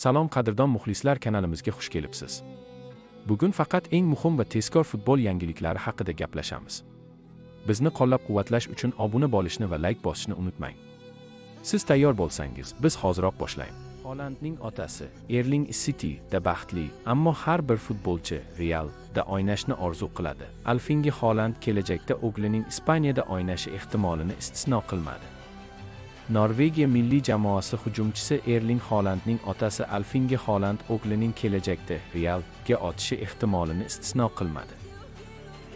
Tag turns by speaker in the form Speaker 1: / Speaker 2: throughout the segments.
Speaker 1: Salom qadrdon muxlislar, kanalimizga xush kelibsiz. Bugun faqat eng muhim va tezkor futbol yangiliklari haqida gaplashamiz. Bizni qo'llab-quvvatlash uchun obuna bo'lishni va like bosishni unutmang. Siz tayyor bo'lsangiz, biz hoziroq boshlaymiz. Holandning otasi Erling City da baxtli, ammo har bir futbolchi Real da o'ynashni orzu qiladi. Erling Haaland kelajakda o'g'lining Ispaniyada o'ynashi ehtimolini istisno qilmadi. Norvegiya milliy jamoasi hujumchisi Erling Haalandning otasi Erling Haaland o'g'lining kelajakda Real ga o'tishi ehtimolini istisno qilmadi.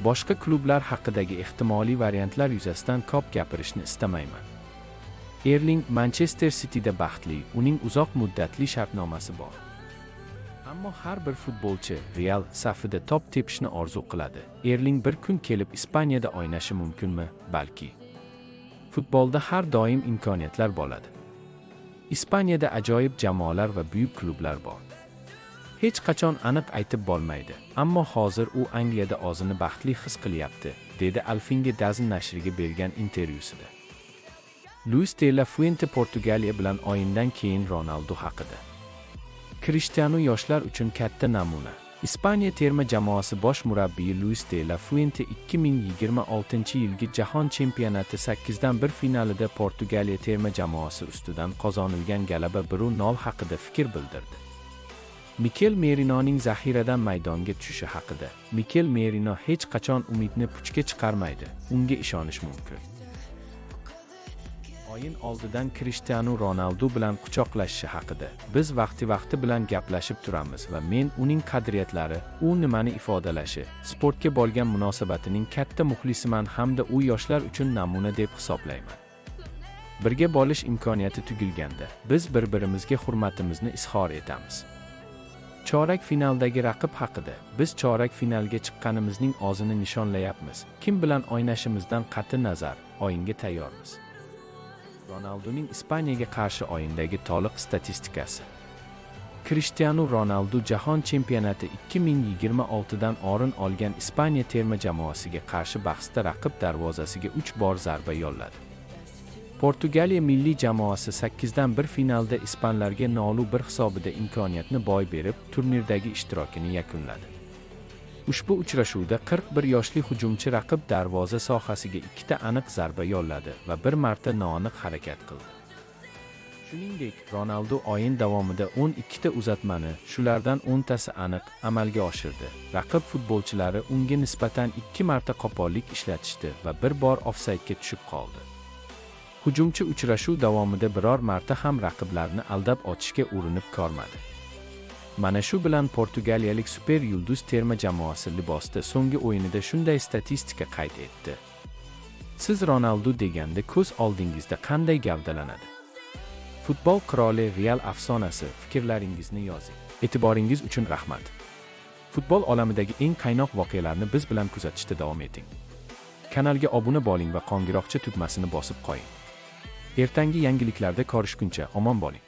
Speaker 1: Boshqa klublar haqidagi ehtimoliy variantlar yuzasidan ko'p gapirishni istamayman. Erling Manchester Cityda baxtli, uning uzoq muddatli shartnomasi bor. Ammo har bir futbolchi Real safida top tepishni orzu qiladi. Erling bir kun kelib Ispaniyada o'ynashi mumkinmi? Balki. Futbolda har doim imkoniyatlar bo'ladi. Ispaniyada ajoyib jamoalar va buyuk klublar bor. Hech qachon aniq aytib bo'lmaydi, ammo hozir u Angliyada o'zini baxtli his qilyapti, dedi Erling DAZN nashriga bergan intervyusida. Luis de la Fuente Portugaliya bilan o'yindan keyin Ronaldo haqida. Cristiano yoshlar uchun katta namuna. Ispaniya terma jamoasi bosh murabbiyi Luis de la Fuente 2026-yilgi Jahon chempionati 8dan 1 finalida Portugaliya terma jamoasi ustidan qozonilgan g'alaba 1-0 haqida fikr bildirdi. Mikel Merinoning zaxiradan maydonga tushishi haqida. Mikel Merino hech qachon umidni puchga chiqarmaydi, unga ishonish mumkin. O'yin oldidan Cristiano Ronaldo bilan quchoqlashishi haqida. Biz vaqti bilan gaplashib turamiz va men uning qadriyatlari, u nimani ifodalashi, sportga bo'lgan munosabatining katta muxlisiman hamda u yoshlar uchun namuna deb hisoblayman. Birga bo'lish imkoniyati tugilganda, biz bir-birimizga hurmatimizni izhor etamiz. Chorak finaldagi raqib haqida. Biz chorak finalga chiqqanimizning o'zini nishonlayapmiz. Kim bilan o'ynashimizdan qat'i nazar, o'yinga tayyormiz. Ronaldoning Ispaniyaga qarshi o'yindagi to'liq statistikasi. Cristiano Ronaldo Jahon chempionati 2026dan o'rin olgan Ispaniya terma jamoasiga qarshi bahsda raqib darvozasiga 3 bor zarba yo'lladi. Portugaliya milliy jamoasi 8dan 1 finalda ispanlarga 0-1 hisobida imkoniyatni boy berib, turnirdagi ishtirokini yakunladi. Ushbu uchrashuvda 41 yoshli hujumchi raqib darvoza sohasiga 2 ta aniq zarba yo'lladi va bir marta noaniq harakat qildi. Shuningdek, Ronaldo o'yin davomida 12 ta uzatmani, shulardan 10 tasi aniq amalga oshirdi. Raqib futbolchilari unga nisbatan 2 marta qo'pollik ishlatishdi va bir bor ofsaydga tushib qoldi. Hujumchi uchrashuv davomida biror marta ham raqiblarni aldab o'tishga urinib ko'rmadi. Mana shu bilan portugaliyalik super yulduz terma jamoasi libosida so'nggi o'yinida shunday statistika qayd etdi. Siz Ronaldo deganda ko'z oldingizda qanday gavdalanadi? Futbol qiroli, Real afsonasi, fikrlaringizni yozing. E'tiboringiz uchun rahmat. Futbol olamidagi eng qaynoq voqealarni biz bilan kuzatishda davom eting. Kanalga obuna bo'ling va qo'ng'iroqcha tugmasini bosib qo'ying. Ertangi yangiliklarda ko'rishguncha omon bo'ling.